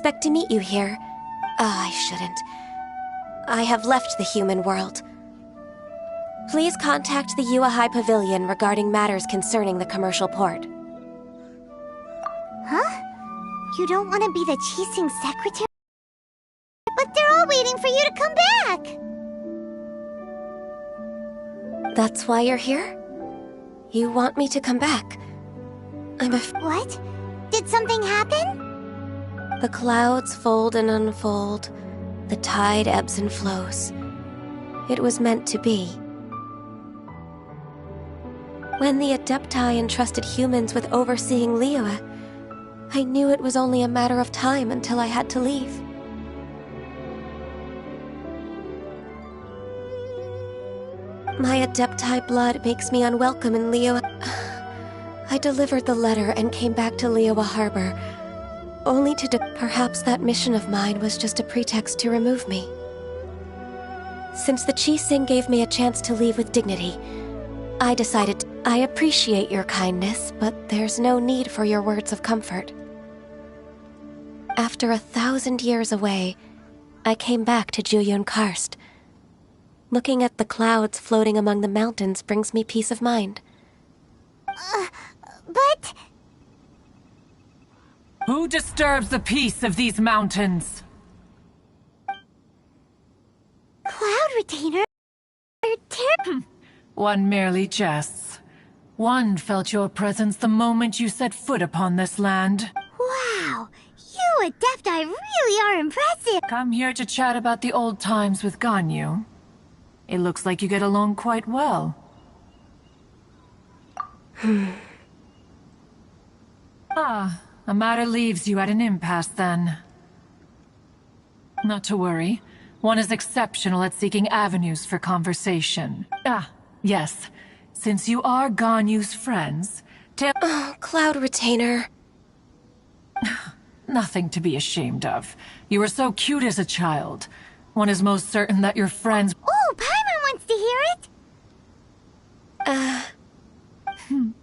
expect to meet you here. I shouldn't. I have left the human world. Please contact the Yuehai Pavilion regarding matters concerning the commercial port. Huh? You don't want to be the Qixing's secretary? But they're all waiting for you to come back! That's why you're here? You want me to come back? What? Did something happen? The clouds fold and unfold. The tide ebbs and flows. It was meant to be. When the Adepti entrusted humans with overseeing Liyue, I knew it was only a matter of time until I had to leave. My Adepti blood makes me unwelcome in Liyue. I delivered the letter and came back to Liyue Harbor, only to perhaps that mission of mine was just a pretext to remove me. Since the Qixing gave me a chance to leave with dignity, I decided I appreciate your kindness, but there's no need for your words of comfort. After 1,000 years away, I came back to Jueyun Karst. Looking at the clouds floating among the mountains brings me peace of mind. But... Who disturbs the peace of these mountains? Cloud Retainer? One merely jests. One felt your presence the moment you set foot upon this land. Wow! You Adepti really are impressive! Come here to chat about the old times with Ganyu. It looks like you get along quite well. A matter leaves you at an impasse then. Not to worry. One is exceptional at seeking avenues for conversation. Yes. Since you are Ganyu's friends, Cloud Retainer. Nothing to be ashamed of. You were so cute as a child. One is most certain that your friends— Oh, Paimon wants to hear it!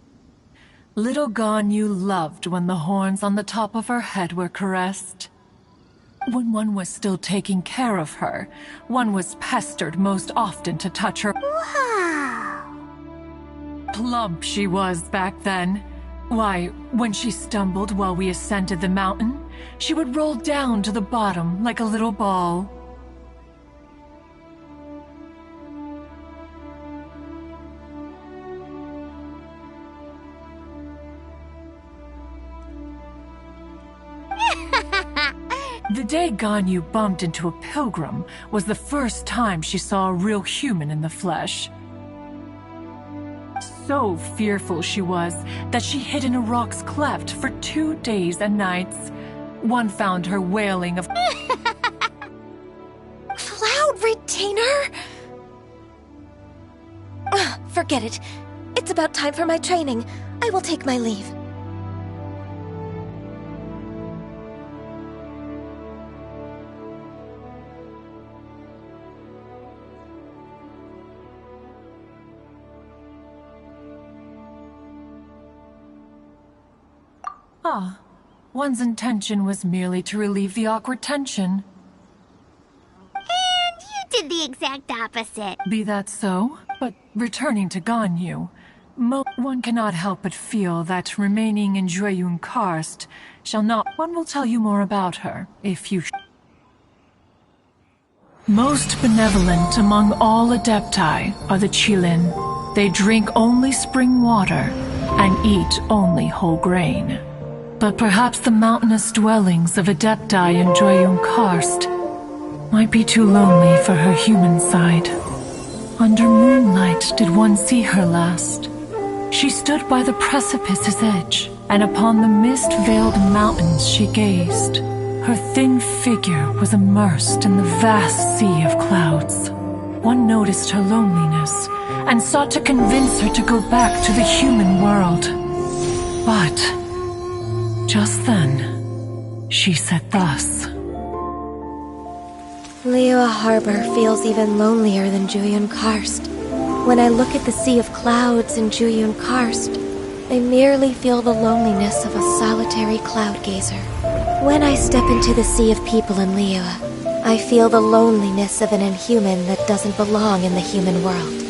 Little Ganyu loved when the horns on the top of her head were caressed. When one was still taking care of her, one was pestered most often to touch her. Wow! Plump she was back then. Why, when she stumbled while we ascended the mountain, she would roll down to the bottom like a little ball. The day Ganyu bumped into a pilgrim was the first time she saw a real human in the flesh. So fearful she was that she hid in a rock's cleft for 2 days and nights. One found her wailing of Cloud Retainer? Forget it. It's about time for my training. I will take my leave. One's intention was merely to relieve the awkward tension. And you did the exact opposite. Be that so? But returning to Ganyu, one cannot help but feel that remaining in Jueyun Karst shall not— One will tell you more about her, if you— Most benevolent among all Adepti are the Qilin. They drink only spring water and eat only whole grain. But perhaps the mountainous dwellings of Adepti in Jueyun Karst might be too lonely for her human side. Under moonlight did one see her last. She stood by the precipice's edge, and upon the mist-veiled mountains she gazed. Her thin figure was immersed in the vast sea of clouds. One noticed her loneliness, and sought to convince her to go back to the human world. But just then, she said thus. Liyue Harbor feels even lonelier than Jueyun Karst. When I look at the sea of clouds in Jueyun Karst, I merely feel the loneliness of a solitary cloud gazer. When I step into the sea of people in Liyue, I feel the loneliness of an inhuman that doesn't belong in the human world.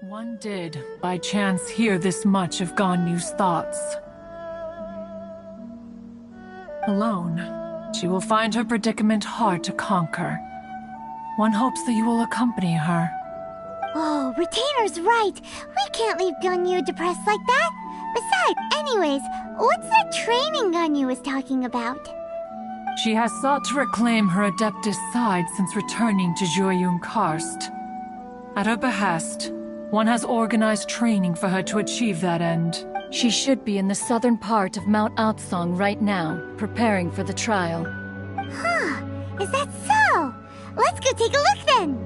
One did, by chance, hear this much of Ganyu's thoughts. Alone, she will find her predicament hard to conquer. One hopes that you will accompany her. Oh, Retainer's right. We can't leave Ganyu depressed like that. Besides, anyways, what's that training Ganyu was talking about? She has sought to reclaim her Adeptus side since returning to Jueyun Karst. At her behest, one has organized training for her to achieve that end. She should be in the southern part of Mount Aotsong right now, preparing for the trial. Huh, is that so? Let's go take a look then!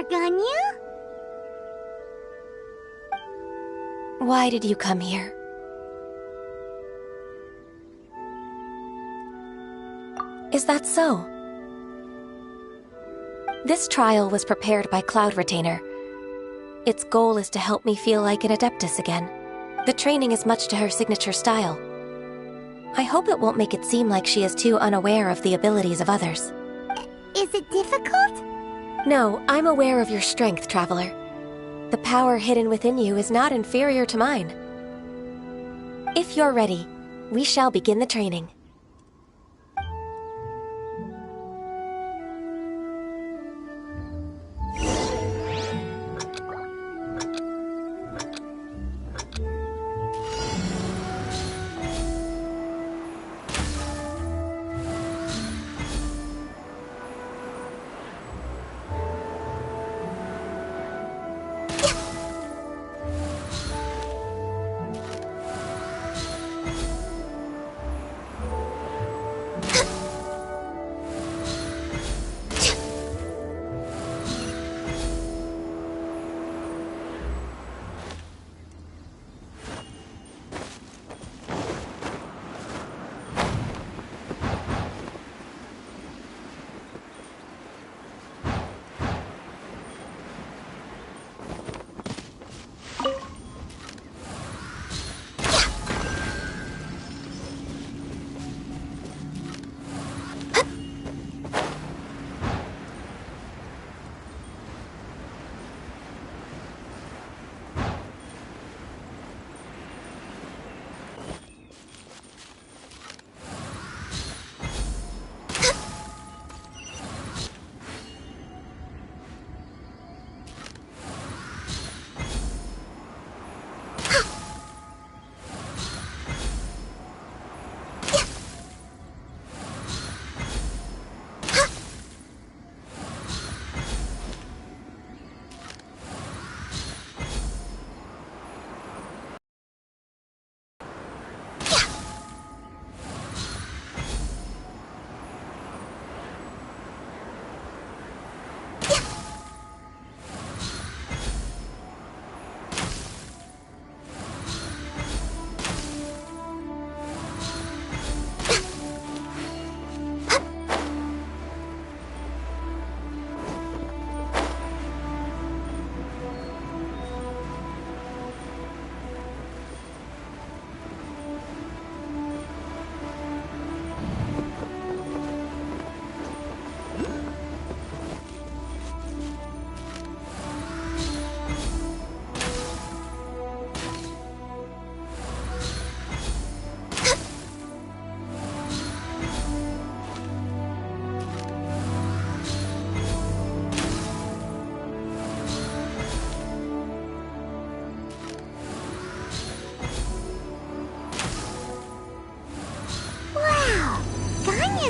Ganyu? Why did you come here? Is that so? This trial was prepared by Cloud Retainer. Its goal is to help me feel like an Adeptus again. The training is much to her signature style. I hope it won't make it seem like she is too unaware of the abilities of others. Is it difficult? No, I'm aware of your strength, Traveler. The power hidden within you is not inferior to mine. If you're ready, we shall begin the training.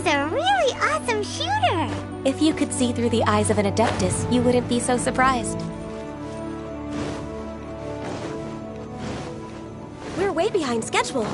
a really awesome shooter! If you could see through the eyes of an Adeptus, you wouldn't be so surprised. We're way behind schedule.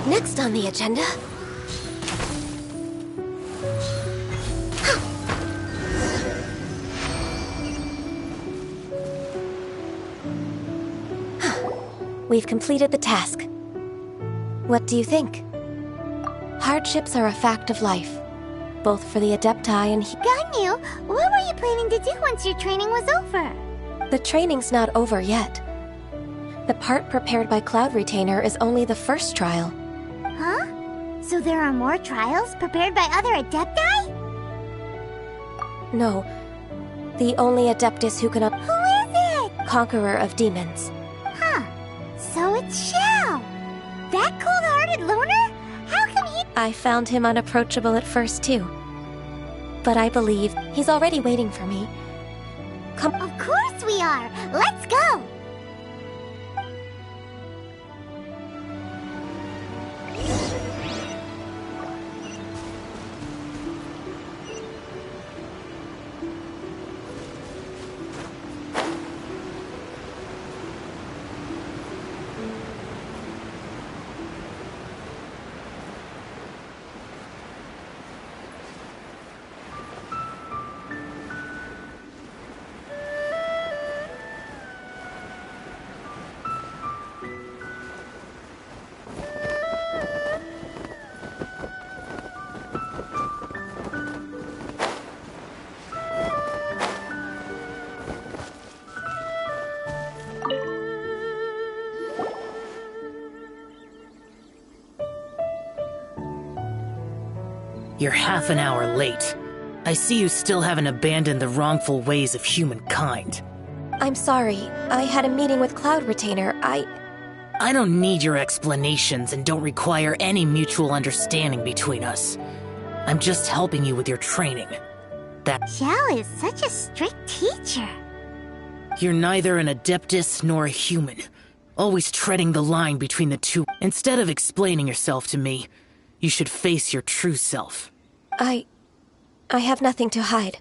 Next on the agenda... We've completed the task. What do you think? Hardships are a fact of life, both for the Adepti and... Ganyu, what were you planning to do once your training was over? The training's not over yet. The part prepared by Cloud Retainer is only the first trial. Huh? So there are more trials prepared by other Adepti? No. The only Adeptus who can... Who is it? Conqueror of Demons. Huh. So it's Xiao! That cold-hearted loner? How come he... I found him unapproachable at first, too. But I believe he's already waiting for me. Come... Of course we are! Let's go! You're half an hour late. I see you still haven't abandoned the wrongful ways of humankind. I'm sorry. I had a meeting with Cloud Retainer. I don't need your explanations and don't require any mutual understanding between us. I'm just helping you with your training. Xiao is such a strict teacher. You're neither an Adeptus nor a human. Always treading the line between the two. Instead of explaining yourself to me, you should face your true self. I have nothing to hide.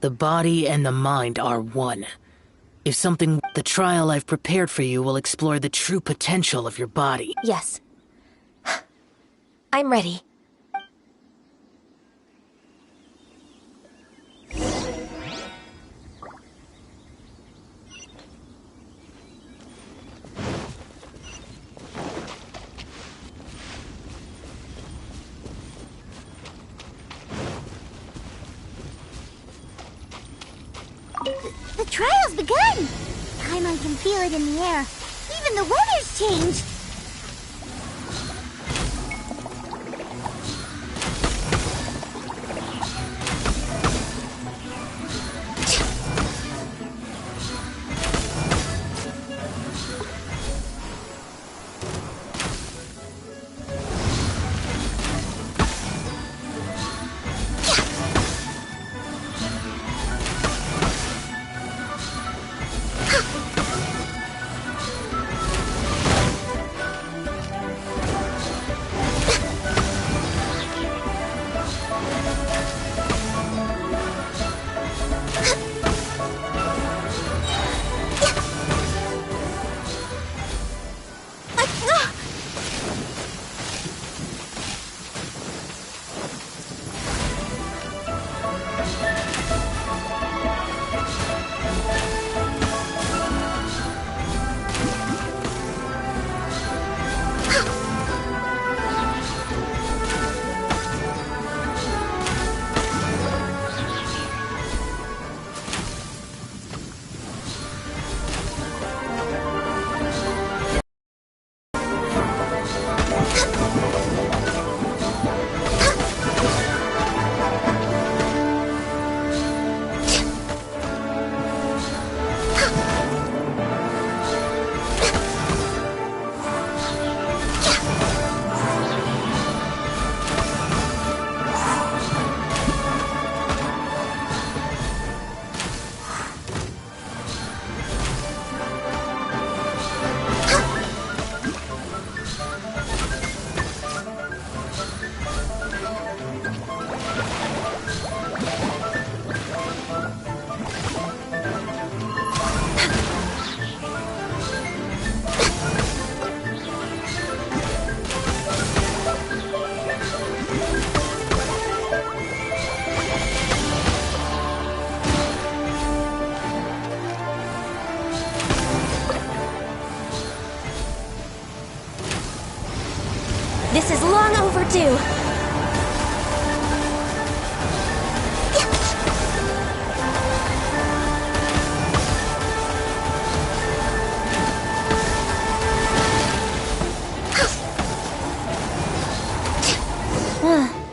The body and the mind are one. If something... The trial I've prepared for you will explore the true potential of your body. Yes. I'm ready. The trial's begun! Paimon can feel it in the air. Even the weather's changed! This is long overdue.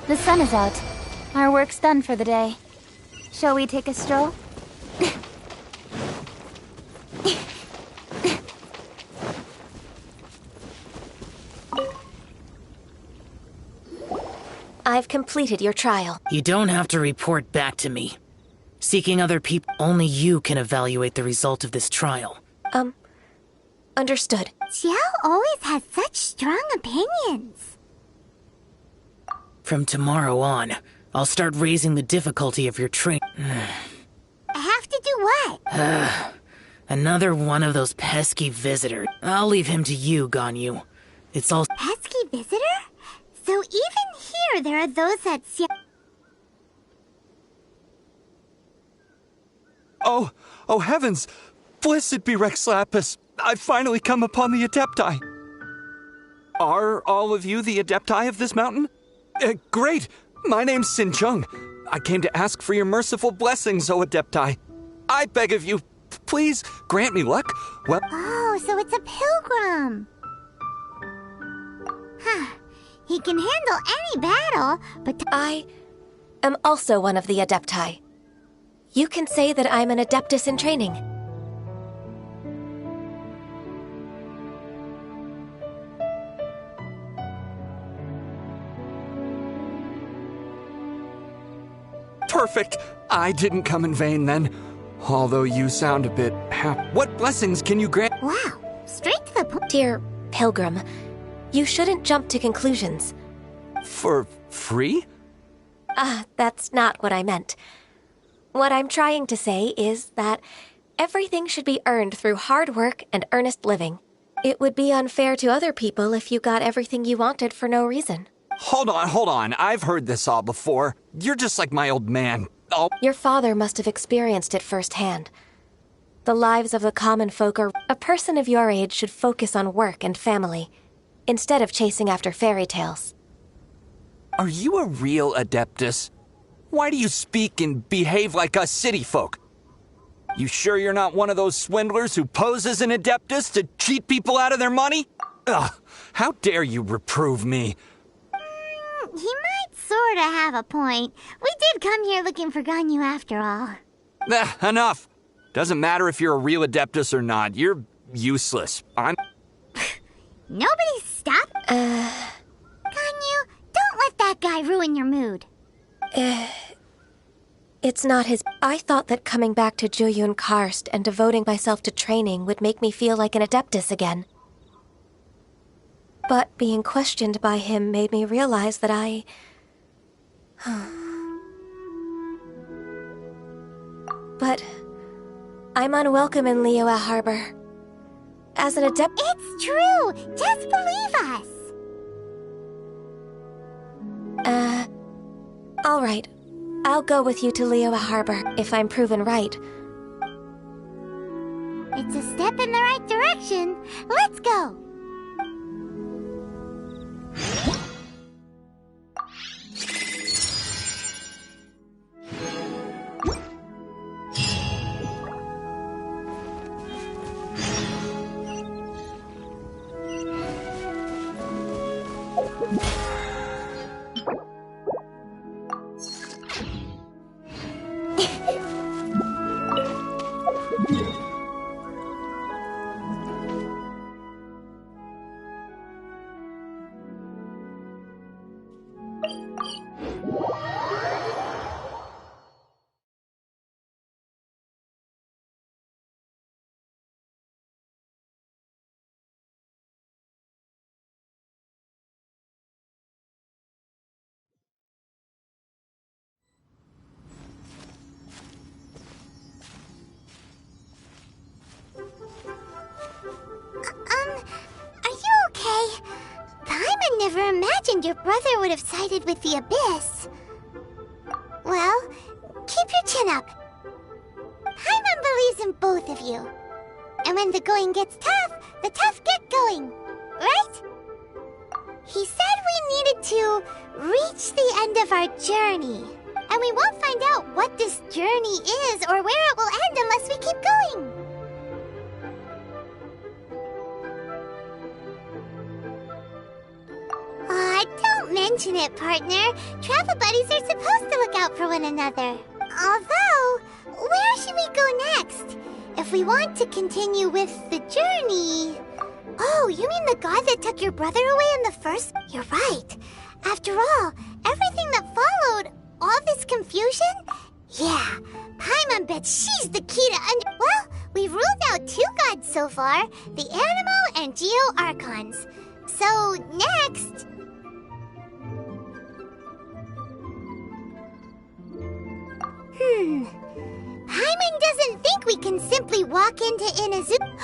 The sun is out. Our work's done for the day. Shall we take a stroll? I've completed your trial. You don't have to report back to me. Seeking other people, only you can evaluate the result of this trial. Understood. Xiao always has such strong opinions. From tomorrow on, I'll start raising the difficulty of your training. I have to do what? Another one of those pesky visitors. I'll leave him to you, Ganyu. It's all... Pesky visitor? So even here there are those that Xiao... Oh heavens! Blessed be Rex Lapis! I've finally come upon the Adepti! Are all of you the Adepti of this mountain? Great! My name's Sin Chung. I came to ask for your merciful blessings, O Adepti. I beg of you, please grant me luck. Well... Oh, so it's a pilgrim. Huh. He can handle any battle, but... I am also one of the Adepti. You can say that I'm an Adeptus in training. Perfect! I didn't come in vain then. Although you sound a bit What blessings can you grant? Wow, straight to the point. Dear Pilgrim, you shouldn't jump to conclusions. For free? That's not what I meant. What I'm trying to say is that everything should be earned through hard work and earnest living. It would be unfair to other people if you got everything you wanted for no reason. Hold on. I've heard this all before. You're just like my old man. Oh. Your father must have experienced it firsthand. The lives of the common folk are... A person of your age should focus on work and family, instead of chasing after fairy tales. Are you a real Adeptus? Why do you speak and behave like us city folk? You sure you're not one of those swindlers who pose as an Adeptus to cheat people out of their money? Ugh, how dare you reprove me? He might sorta have a point. We did come here looking for Ganyu after all. Enough. Doesn't matter if you're a real Adeptus or not. You're useless. Nobody stop. Ganyu, don't let that guy ruin your mood. It's not his... I thought that coming back to Juyun Karst and devoting myself to training would make me feel like an Adeptus again. But being questioned by him made me realize that I... But I'm unwelcome in Liyue Harbor. As an adept... It's true! Just believe us! All right. I'll go with you to Liyue Harbor if I'm proven right. It's a step in the right direction. Let's go! Are you okay? Paimon never imagined your brother would have sided with the Abyss. Well, keep your chin up. Paimon believes in both of you. And when the going gets tough, the tough get going. Right? He said we needed to reach the end of our journey. And we won't find out what this journey is or where it will end unless we keep going. Aw, don't mention it, partner. Travel buddies are supposed to look out for one another. Although, where should we go next? If we want to continue with the journey... Oh, you mean the god that took your brother away in the first... You're right. After all, everything that followed, all this confusion? Yeah, Paimon bets she's the key to Well, we've ruled out 2 gods so far, the Animo and Geo Archons. So, next... Paimon doesn't think we can simply walk into Inazuma.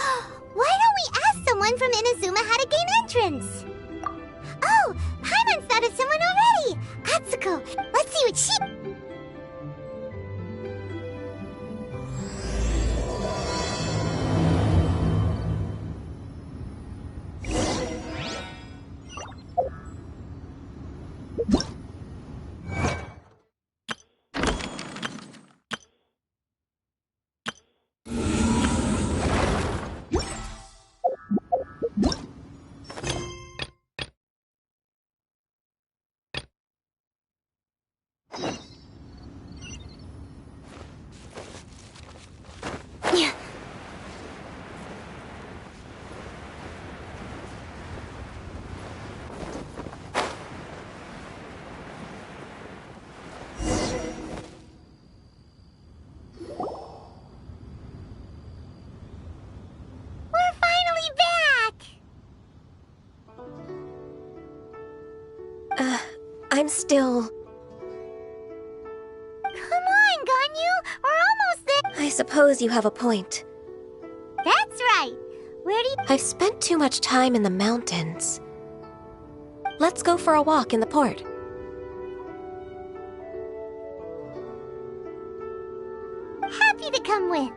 Why don't we ask someone from Inazuma how to gain entrance? Oh, Paimon's thought of someone already! Atsuko, let's see what she... I'm still... Come on, Ganyu! We're almost there! I suppose you have a point. That's right! Where do you... I've spent too much time in the mountains. Let's go for a walk in the port. Happy to come with.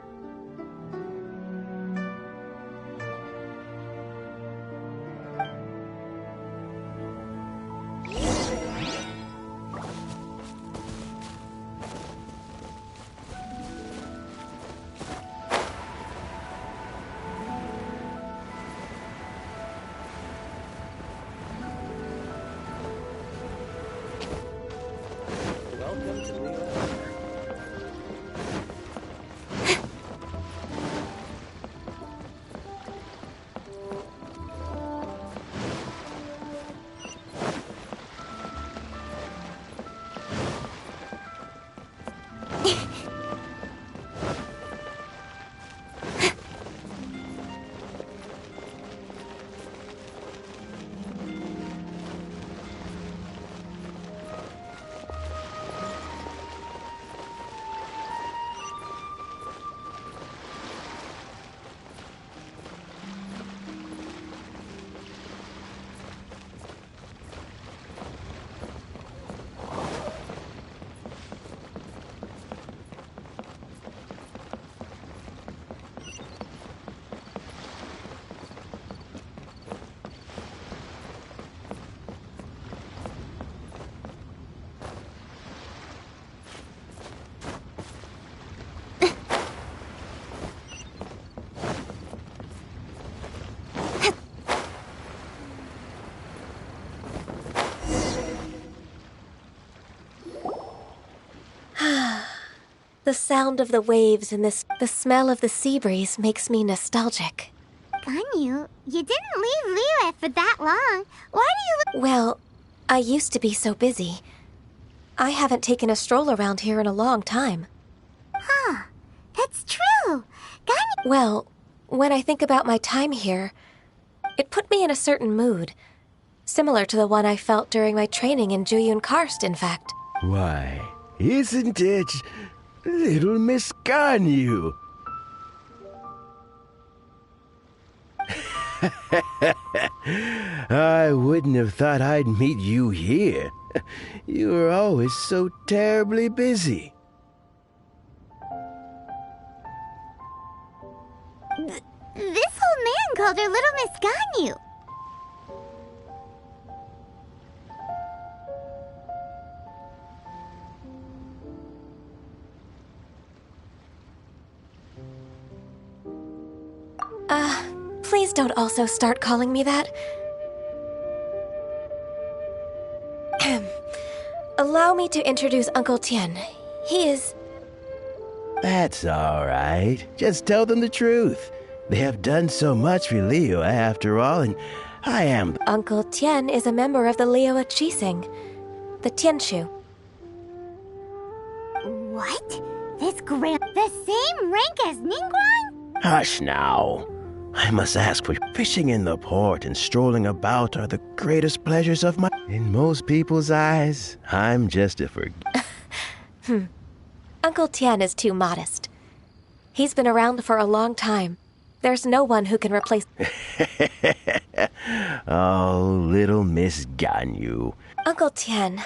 The sound of the waves and the smell of the sea breeze makes me nostalgic. Ganyu, you didn't leave Liyue for that long. Why do you... Well, I used to be so busy. I haven't taken a stroll around here in a long time. Huh, that's true. Ganyu... Well, when I think about my time here, it put me in a certain mood. Similar to the one I felt during my training in Juyun Karst, in fact. Why, isn't it... Little Miss Ganyu? I wouldn't have thought I'd meet you here. You were always so terribly busy. This old man called her Little Miss Ganyu. Please don't also start calling me that. Allow me to introduce Uncle Tian. He is... That's all right. Just tell them the truth. They have done so much for Liyue after all, and I am... Uncle Tian is a member of the Liyue Qixing, the Tianshu. What? The same rank as Ningguang? Hush now. I must ask for fishing in the port and strolling about are the greatest pleasures of my... In most people's eyes, I'm just a Uncle Tian is too modest. He's been around for a long time. There's no one who can replace... Oh, little Miss Ganyu. Uncle Tian,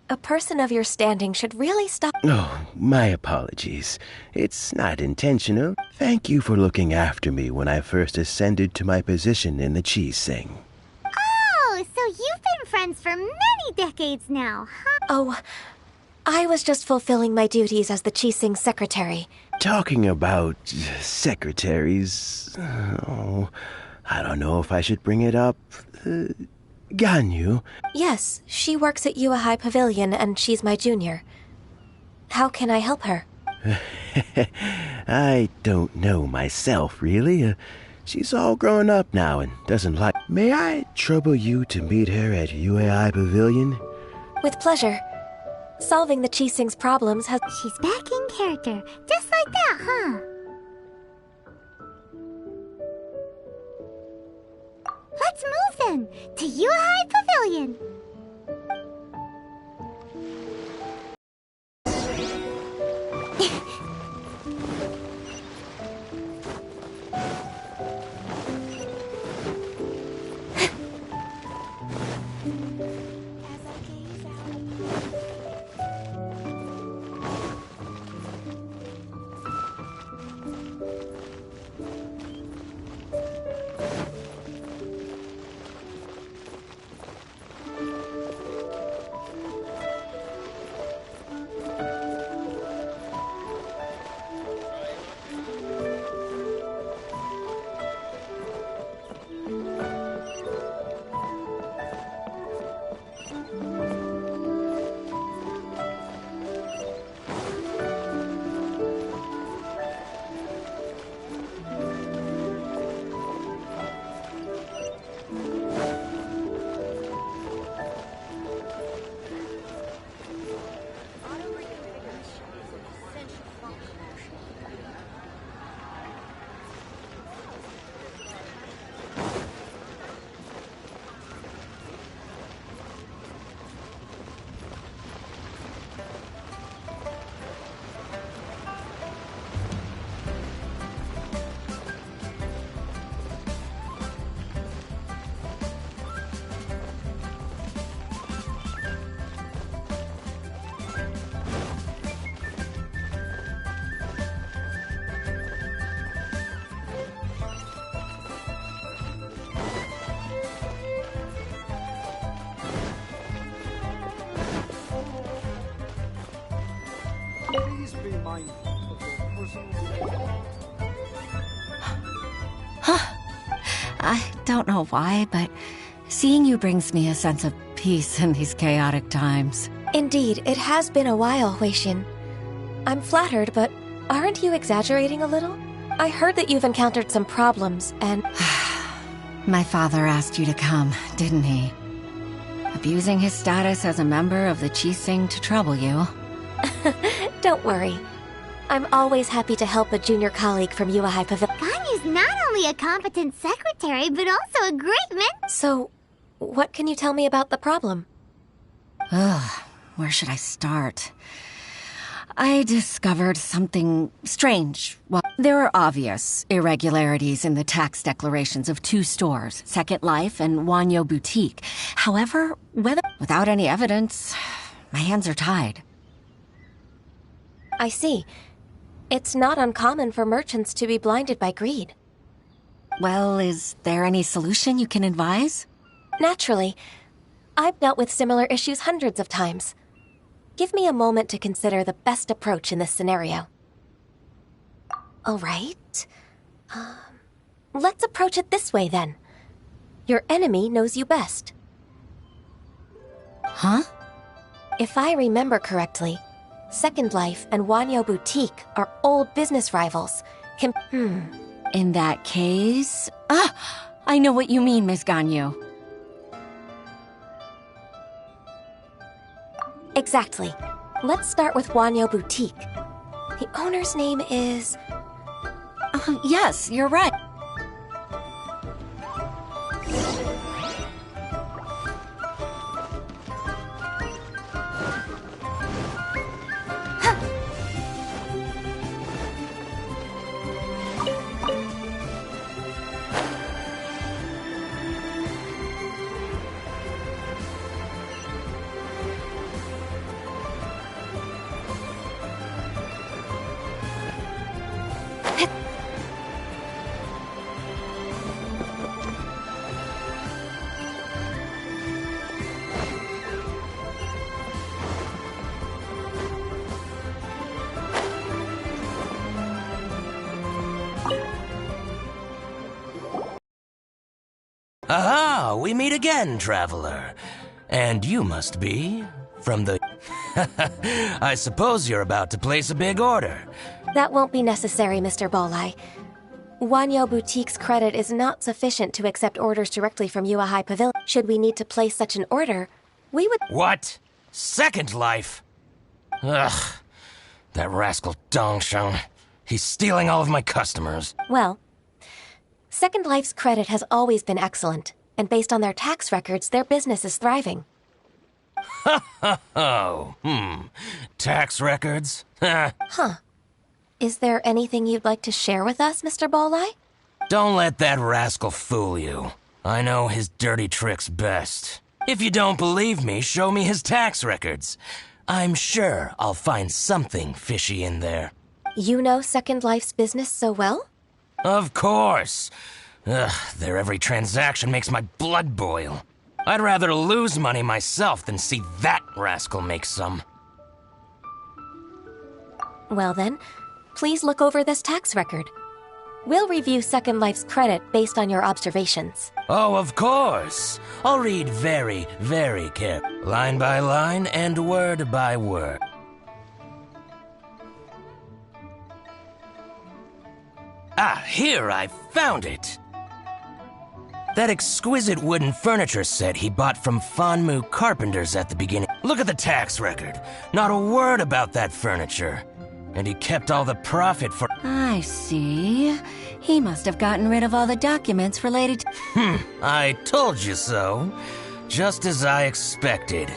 a person of your standing should really stop... Oh, my apologies. It's not intentional. Thank you for looking after me when I first ascended to my position in the Qixing. Oh, so you've been friends for many decades now, huh? Oh, I was just fulfilling my duties as the Qixing secretary. Talking about secretaries... Oh, I don't know if I should bring it up. Ganyu? Yes, she works at Yua High Pavilion and she's my junior. How can I help her? I don't know myself, really. She's all grown up now and doesn't like... May I trouble you to meet her at UAI Pavilion? With pleasure. Solving the Qixing's problems has... She's back in character, just like that, huh? Let's move then, to Yuhai Pavilion. Please be mindful of your personal... I don't know why, but seeing you brings me a sense of peace in these chaotic times. Indeed, it has been a while, Huixin. I'm flattered, but aren't you exaggerating a little? I heard that you've encountered some problems, and... My father asked you to come, didn't he? Abusing his status as a member of the Qixing to trouble you. Don't worry. I'm always happy to help a junior colleague from Yuahai Pavilion. Ganyu's not only a competent secretary, but also a great mentor. So, what can you tell me about the problem? Ugh, where should I start? I discovered something strange. Well, there are obvious irregularities in the tax declarations of two stores, Second Life and Wanyo Boutique. However, without any evidence, my hands are tied. I see. It's not uncommon for merchants to be blinded by greed. Well, is there any solution you can advise? Naturally. I've dealt with similar issues hundreds of times. Give me a moment to consider the best approach in this scenario. All right. Let's approach it this way, then. Your enemy knows you best. Huh? If I remember correctly, Second Life and Wanyo Boutique are old business rivals. In that case... I know what you mean, Miss Ganyu. Exactly. Let's start with Wanyo Boutique. The owner's name is... Yes, you're right. Aha! We meet again, traveler. And you must be from the... I suppose you're about to place a big order. That won't be necessary, Mr. Bolai. Wanyo Boutique's credit is not sufficient to accept orders directly from Yuehai Pavilion. Should we need to place such an order, we would... What? Second Life? Ugh. That rascal Dongshan. He's stealing all of my customers. Well, Second Life's credit has always been excellent, and based on their tax records, their business is thriving. Tax records? Huh. Is there anything you'd like to share with us, Mr. Bolai? Don't let that rascal fool you. I know his dirty tricks best. If you don't believe me, show me his tax records. I'm sure I'll find something fishy in there. You know Second Life's business so well? Of course. Ugh, their every transaction makes my blood boil. I'd rather lose money myself than see that rascal make some. Well then, please look over this tax record. We'll review Second Life's credit based on your observations. Oh, of course. I'll read very, very carefully, line by line and word by word. Ah, here, I found it. That exquisite wooden furniture set he bought from Fanmu Carpenters at the beginning. Look at the tax record. Not a word about that furniture. And he kept all the profit for... I see. He must have gotten rid of all the documents related to... I told you so. Just as I expected.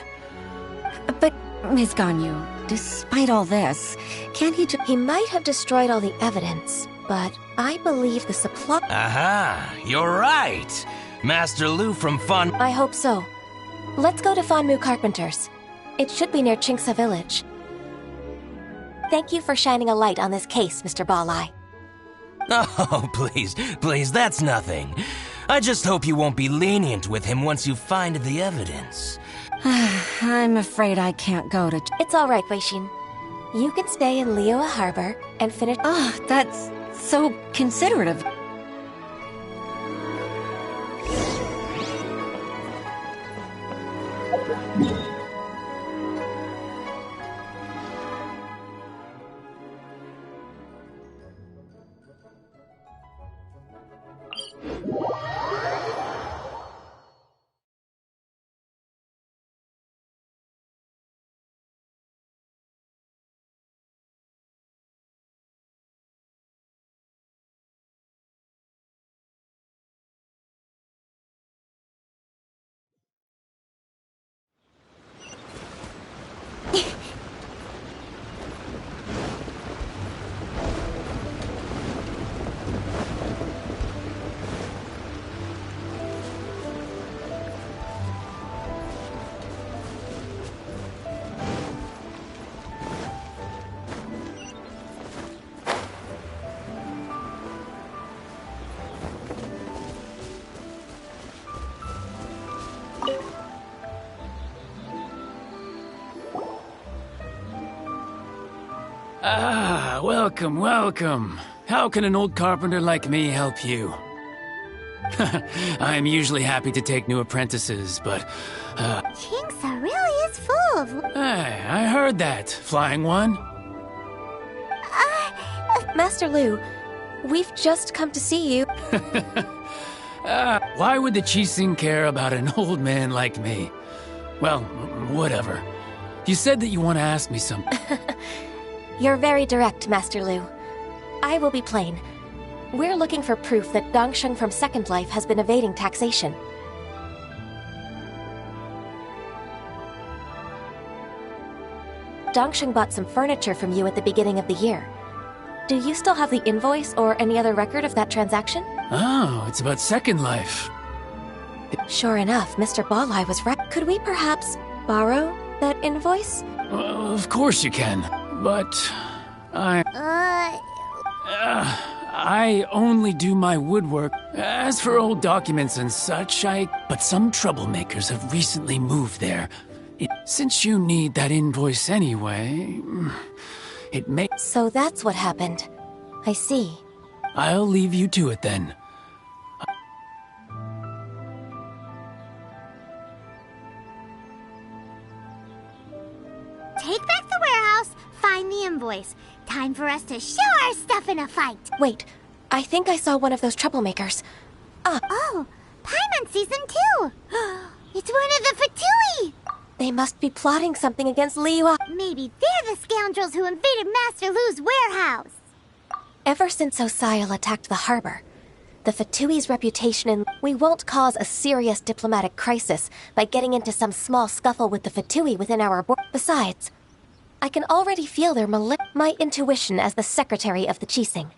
But, Ms. Ganyu, despite all this, can't he He might have destroyed all the evidence, but I believe the supply... Aha, you're right. Master Lu from Fan... I hope so. Let's go to Fanmu Carpenters. It should be near Chinksa Village. Thank you for shining a light on this case, Mr. Bolai. Oh, please, that's nothing. I just hope you won't be lenient with him once you find the evidence. I'm afraid I can't go to... It's all right, Weishin. You can stay in Liyue Harbor and finish... Oh, that's so considerate of... Ah, welcome, welcome. How can an old carpenter like me help you? I'm usually happy to take new apprentices, but, Jinxa really is full of... Hey, I heard that, Flying One. Master Lu, we've just come to see you. Why would the Qixing care about an old man like me? Well, whatever. You said that you want to ask me something. You're very direct, Master Lu. I will be plain. We're looking for proof that Dongsheng from Second Life has been evading taxation. Dongsheng bought some furniture from you at the beginning of the year. Do you still have the invoice or any other record of that transaction? Oh, it's about Second Life. Sure enough, Mr. Balai was right. Could we perhaps borrow that invoice? Of course you can, but I only do my woodwork. As for old documents and such, but some troublemakers have recently moved there. Since you need that invoice anyway, it may... So that's what happened. I see. I'll leave you to it then. Take back the warehouse, find the invoice. Time for us to show our stuff in a fight. Wait, I think I saw one of those troublemakers. Oh, Paimon sees them too. It's one of the Fatui. They must be plotting something against Liyue. Maybe they're the scoundrels who invaded Master Lu's warehouse. Ever since Osial attacked the harbor, the Fatui's reputation in... We won't cause a serious diplomatic crisis by getting into some small scuffle with the Fatui within our board. Besides, I can already feel their my intuition as the secretary of the Qixing.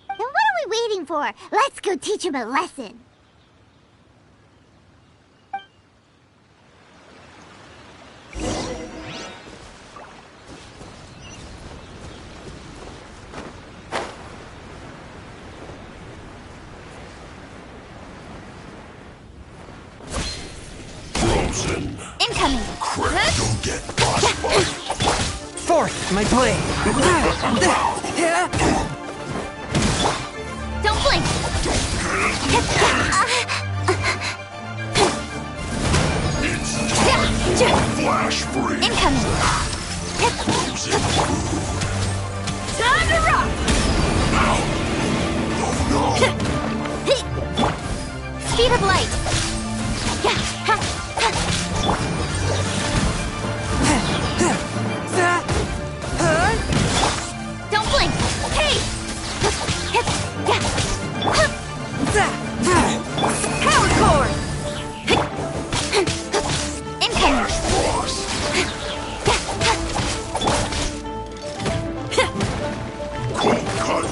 Then what are we waiting for? Let's go teach him a lesson. Incoming! Don't get frostbite! Forth, my blade! Don't blink! Flash free! Incoming! Frozen Time to rock! Now! Oh no! Speed of light! Don't blink! Hey! Power cord! Incoming! Cold cut!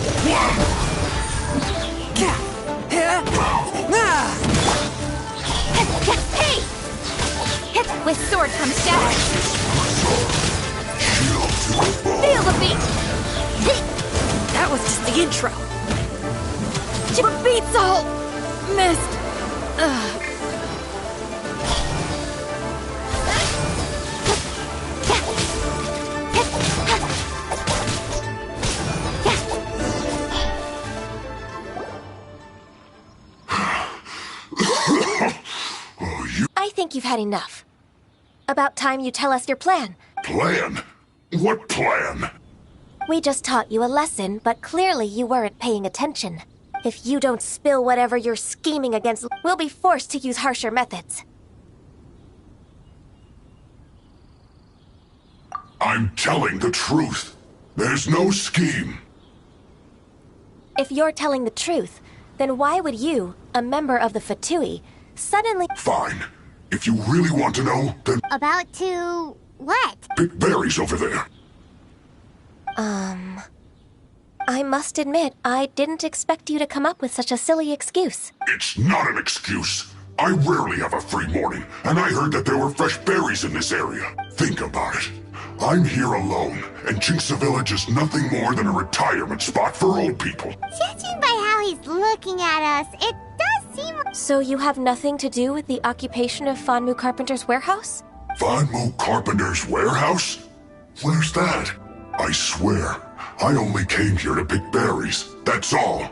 Hey! With sword comes shadow. Feel the beat! That was just the intro. Beats all missed. I think you've had enough. About time you tell us your plan. Plan? What plan? We just taught you a lesson, but clearly you weren't paying attention. If you don't spill whatever you're scheming against, we'll be forced to use harsher methods. I'm telling the truth. There's no scheme. If you're telling the truth, then why would you, a member of the Fatui, suddenly... Fine. If you really want to know, then... About to... what? Pick berries over there. I must admit, I didn't expect you to come up with such a silly excuse. It's not an excuse. I rarely have a free morning, and I heard that there were fresh berries in this area. Think about it. I'm here alone, and Jinxa Village is nothing more than a retirement spot for old people. Judging by how he's looking at us, it does seem... So you have nothing to do with the occupation of Fanmu Carpenter's warehouse? Fanmu Carpenter's warehouse? Where's that? I swear, I only came here to pick berries, that's all.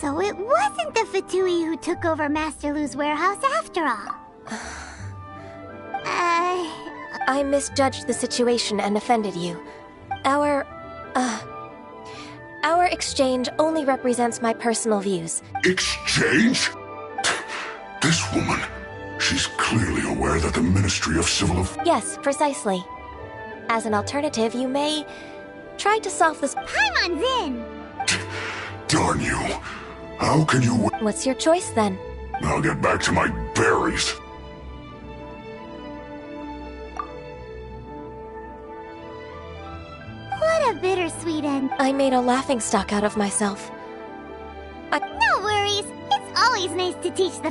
So it wasn't the Fatui who took over Master Lu's warehouse after all. I misjudged the situation and offended you. Our exchange only represents my personal views. Exchange? This woman, she's clearly aware that the Ministry of Civil Affairs... Yes, precisely. As an alternative, you may try to solve this... Paimon's in! Darn you. How can you... What's your choice, then? I'll get back to my berries. What a bittersweet end. I made a laughingstock out of myself. No worries. It's always nice to teach the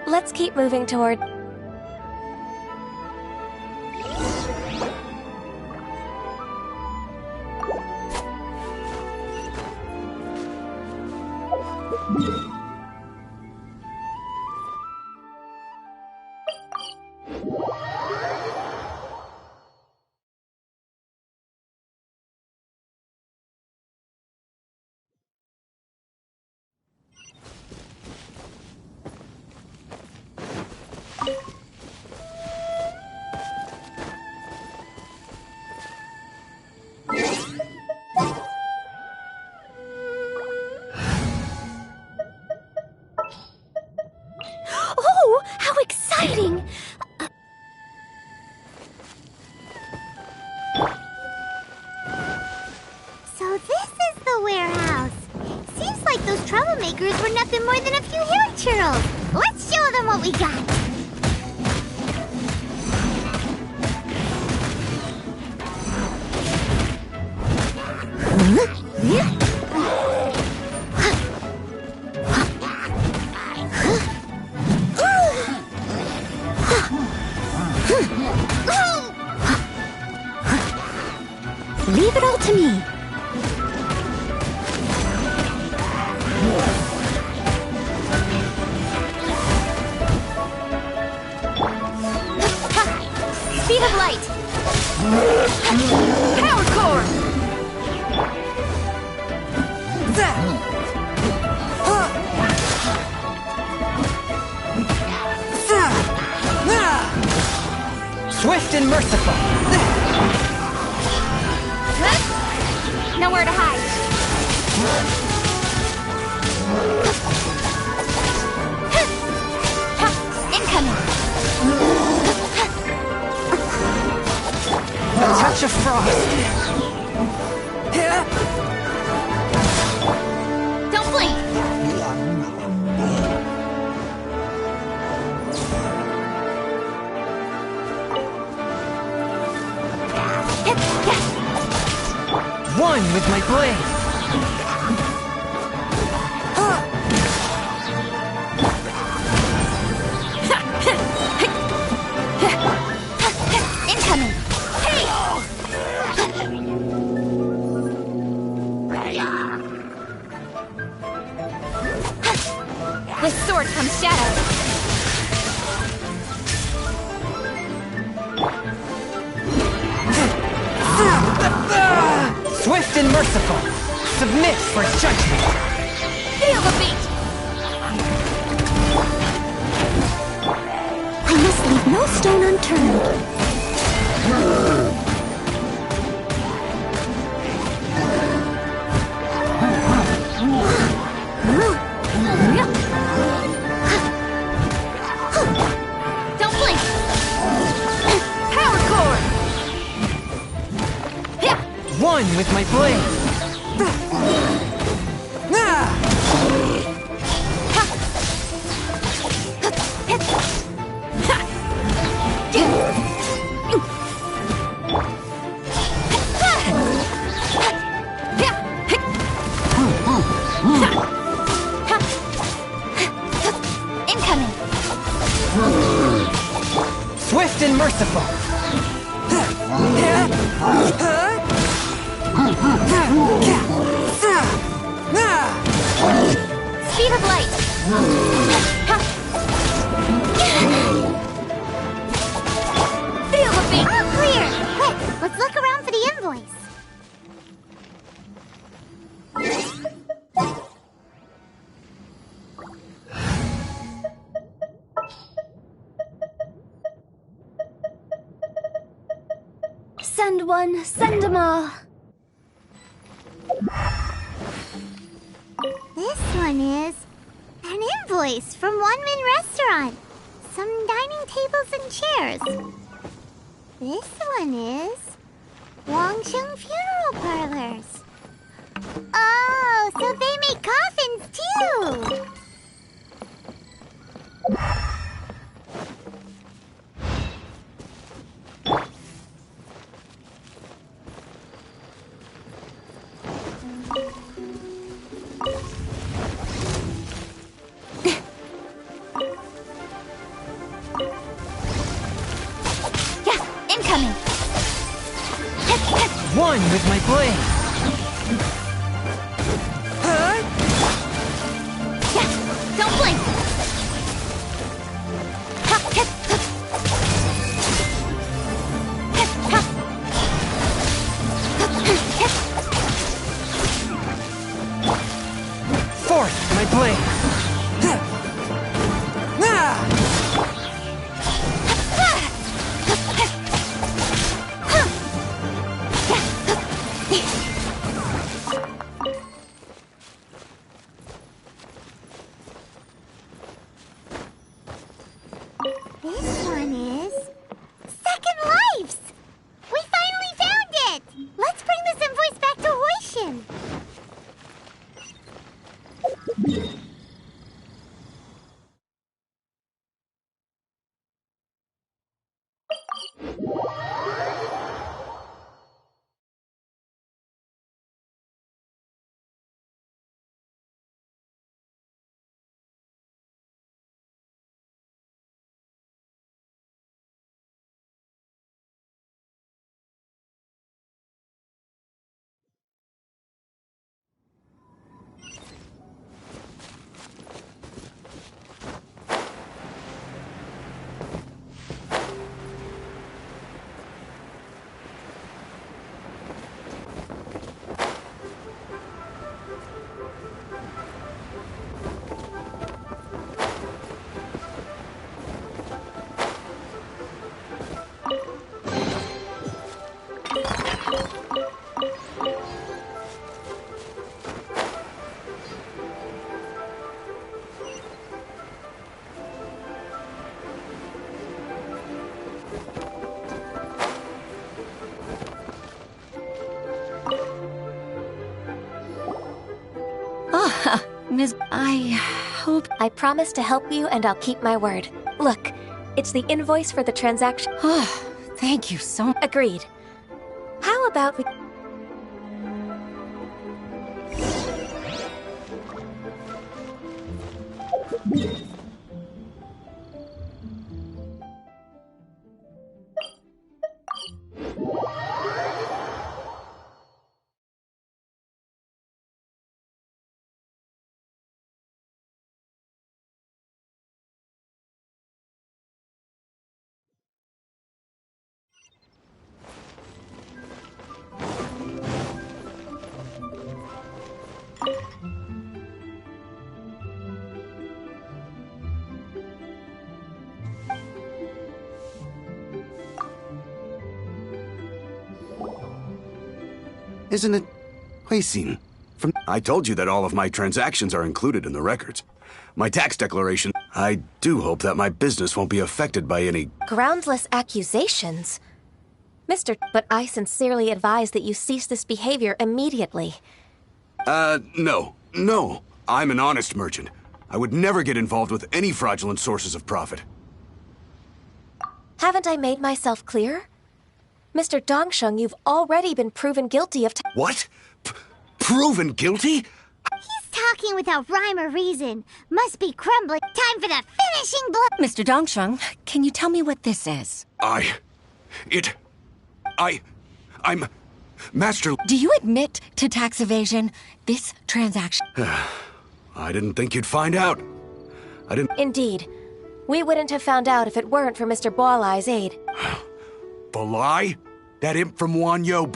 Let's keep moving toward... Oh, how exciting! So this is the warehouse. Seems like those troublemakers were nothing more than a few hill churros. Let's show them what we got. Leave it all to me. Speed of light. Power core. Swift and merciful. Nowhere to hide. Incoming. A touch of frost. Don't blink. One with my blade. Incoming. Hey! With sword comes shadow. Swift and merciful. Submit for judgment. Feel the beat. I must leave no stone unturned. Don't blink. Power core. One with my blade. Incoming. Swift and merciful. Speed of light. Feel the beat. All clear. Quick, let's look around for the invoice. Send one, send 'em all. This one is an invoice from One Min Restaurant. Some dining tables and chairs. This one is Wangsheng Funeral Parlors. Oh, so they make coffins too! Yeah, incoming! One with my blade. Yeah, don't blink! Fourth, my blade. This one is Second Lives! We finally found it! Let's bring this invoice back to Hoishin! Miss, I hope... I promise to help you and I'll keep my word. Look, it's the invoice for the transaction. Oh, thank you so much. Agreed. How about we... Isn't it Huixin? I told you that all of my transactions are included in the records. My tax declaration. I do hope that my business won't be affected by any Groundless accusations? But I sincerely advise that you cease this behavior immediately. No. No. I'm an honest merchant. I would never get involved with any fraudulent sources of profit. Haven't I made myself clear? Mr. Dongsheng, you've already been proven guilty of What? Proven guilty? He's talking without rhyme or reason. Must be crumbling. Time for the finishing blow. Mr. Dongsheng, can you tell me what this is? I'm Master... Do you admit to tax evasion? This transaction... I didn't think you'd find out. I didn't... Indeed. We wouldn't have found out if it weren't for Mr. Boalai's aid. Balai? That imp from Wanyo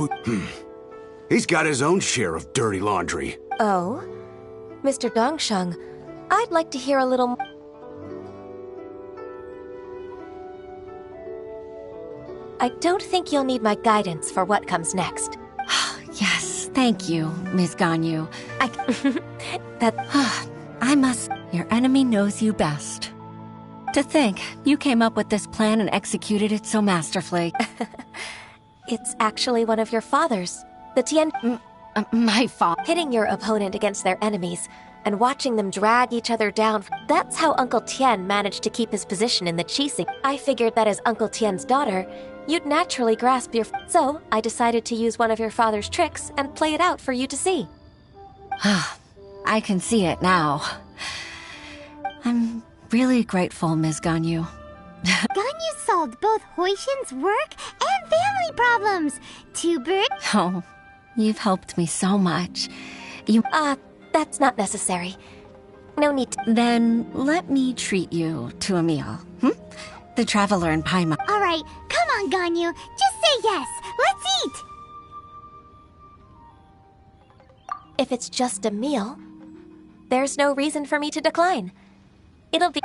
He's got his own share of dirty laundry. Oh? Mr. Dongsheng, I'd like to hear a little... I don't think you'll need my guidance for what comes next. Yes, thank you, Ms. Ganyu. I must... Your enemy knows you best. To think, you came up with this plan and executed it so masterfully. It's actually one of your father's. The Tien... My fault. Hitting your opponent against their enemies and watching them drag each other down. That's how Uncle Tien managed to keep his position in the Qixing. I figured that as Uncle Tien's daughter, you'd naturally grasp your... So, I decided to use one of your father's tricks and play it out for you to see. I can see it now. I'm really grateful, Ms. Ganyu. Ganyu solved both Huixin's work and family problems. Two birds. Oh, you've helped me so much. That's not necessary. No need to... Then let me treat you to a meal. The Traveler in Paimon. All right, come on, Ganyu. Just say yes. Let's eat. If it's just a meal, there's no reason for me to decline. It'll be...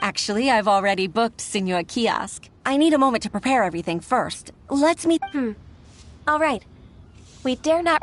Actually, I've already booked Senor Kiosk. I need a moment to prepare everything first. Let's meet... All right. We dare not...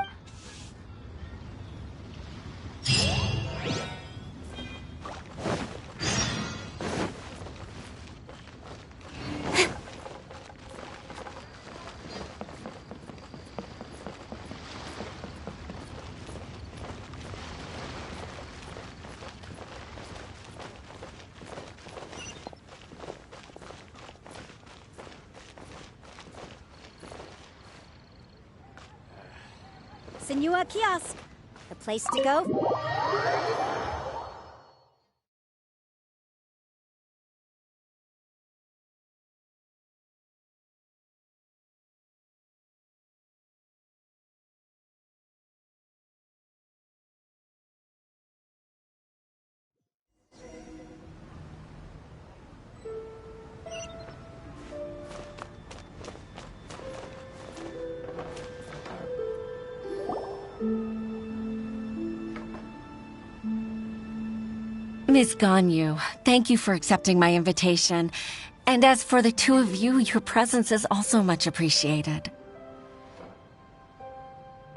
Senua Kiosk. The place to go? Miss Ganyu, thank you for accepting my invitation. And as for the two of you, your presence is also much appreciated.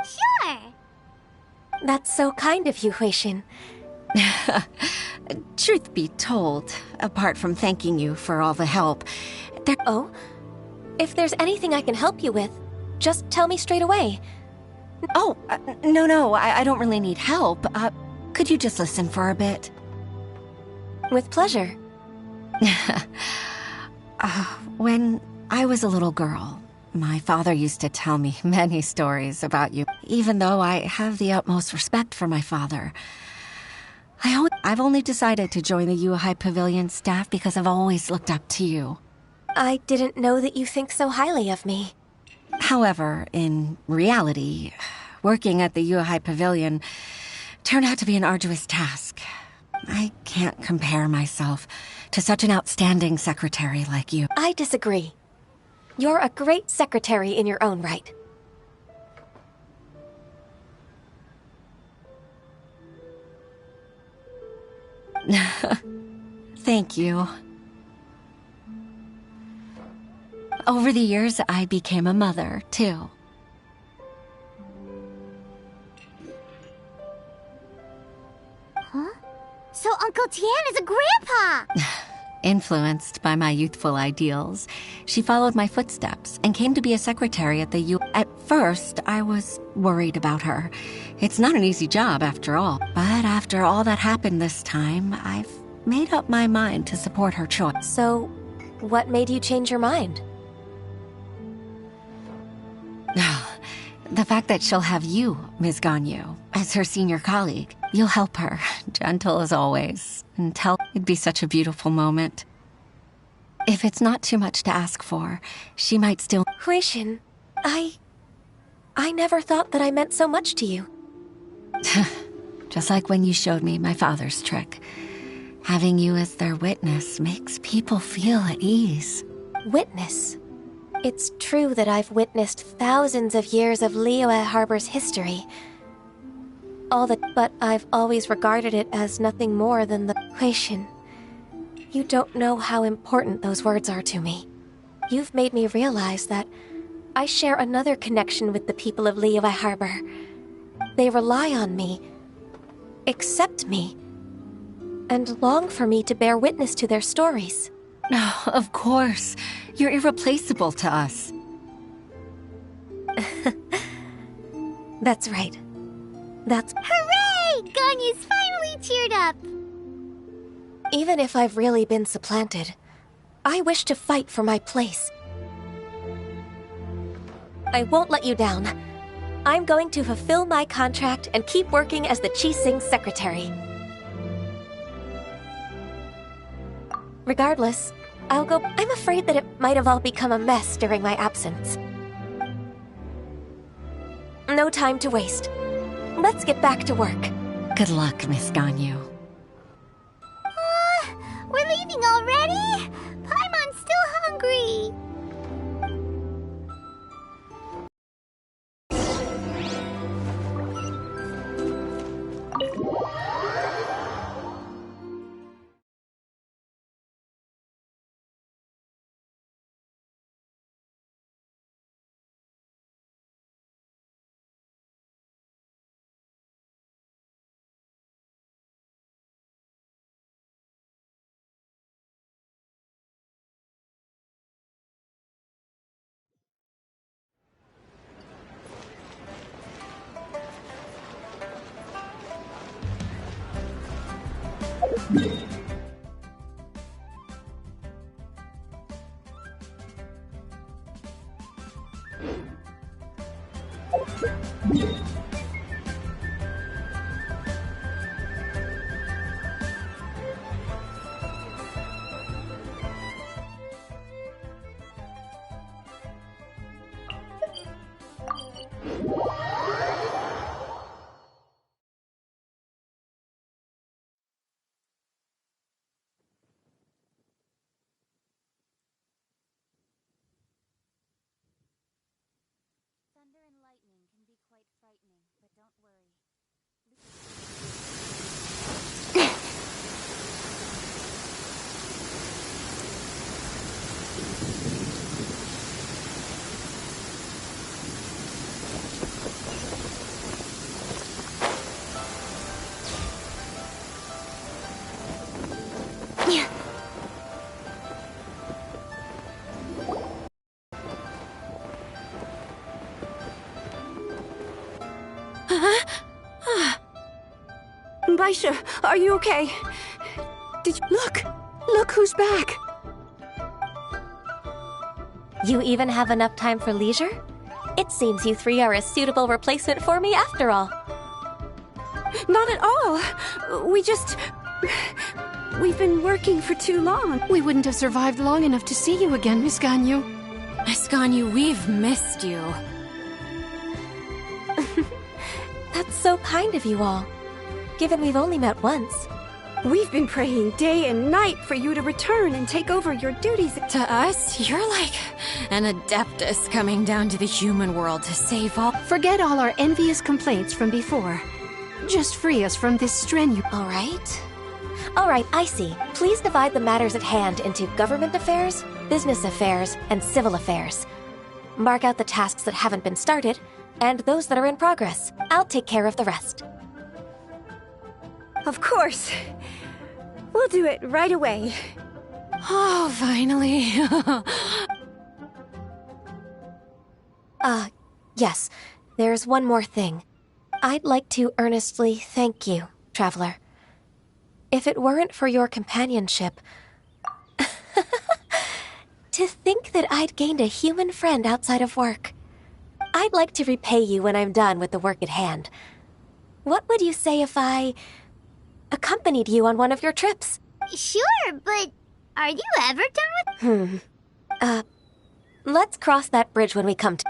Sure. That's so kind of you, Huixin. Truth be told, apart from thanking you for all the help, Oh? If there's anything I can help you with, just tell me straight away. No, I don't really need help. Could you just listen for a bit? With pleasure. When I was a little girl, my father used to tell me many stories about you. Even though I have the utmost respect for my father, I've only decided to join the Yuhai Pavilion staff because I've always looked up to you. I didn't know that you think so highly of me. However, in reality, working at the Yuhai Pavilion turned out to be an arduous task. I can't compare myself to such an outstanding secretary like you. I disagree. You're a great secretary in your own right. Thank you. Over the years, I became a mother, too. Huh? So Uncle Tien is a grandpa! Influenced by my youthful ideals, she followed my footsteps and came to be a secretary at the U. At first, I was worried about her. It's not an easy job, after all. But after all that happened this time, I've made up my mind to support her choice. So, what made you change your mind? The fact that she'll have you, Ms. Ganyu, as her senior colleague. You'll help her, gentle as always, and it'd be such a beautiful moment. If it's not too much to ask for, she might still... Huixin, I never thought that I meant so much to you. Just like when you showed me my father's trick. Having you as their witness makes people feel at ease. Witness? It's true that I've witnessed thousands of years of Liyue Harbor's history. But I've always regarded it as nothing more than the Huixin. You don't know how important those words are to me. You've made me realize that I share another connection with the people of Liyue Harbor. They rely on me, accept me, and long for me to bear witness to their stories. Oh, of course. You're irreplaceable to us. That's right. Hooray! Ganyu's finally cheered up! Even if I've really been supplanted, I wish to fight for my place. I won't let you down. I'm going to fulfill my contract and keep working as the Qixing's secretary. Regardless, I'll go. I'm afraid that it might have all become a mess during my absence. No time to waste. Let's get back to work. Good luck, Miss Ganyu. We're leaving already? Paimon's still hungry. Thunder and lightning can be quite frightening, but don't worry. Baisha, are you okay? Did you look? Look who's back! You even have enough time for leisure? It seems you three are a suitable replacement for me after all. Not at all. We've been working for too long. We wouldn't have survived long enough to see you again, Miss Ganyu. Miss Ganyu, we've missed you. That's so kind of you all, given we've only met once. We've been praying day and night for you to return and take over your duties. To us, you're like an adeptus coming down to the human world to save all. Forget all our envious complaints from before. Just free us from this strenuous. All right, I see. Please divide the matters at hand into government affairs, business affairs, and civil affairs. Mark out the tasks that haven't been started, and those that are in progress. I'll take care of the rest. Of course. We'll do it right away. Oh, finally. Yes. There's one more thing. I'd like to earnestly thank you, Traveler. If it weren't for your companionship... To think that I'd gained a human friend outside of work. I'd like to repay you when I'm done with the work at hand. What would you say if I accompanied you on one of your trips? Sure, but are you ever done with... Let's cross that bridge when we come to...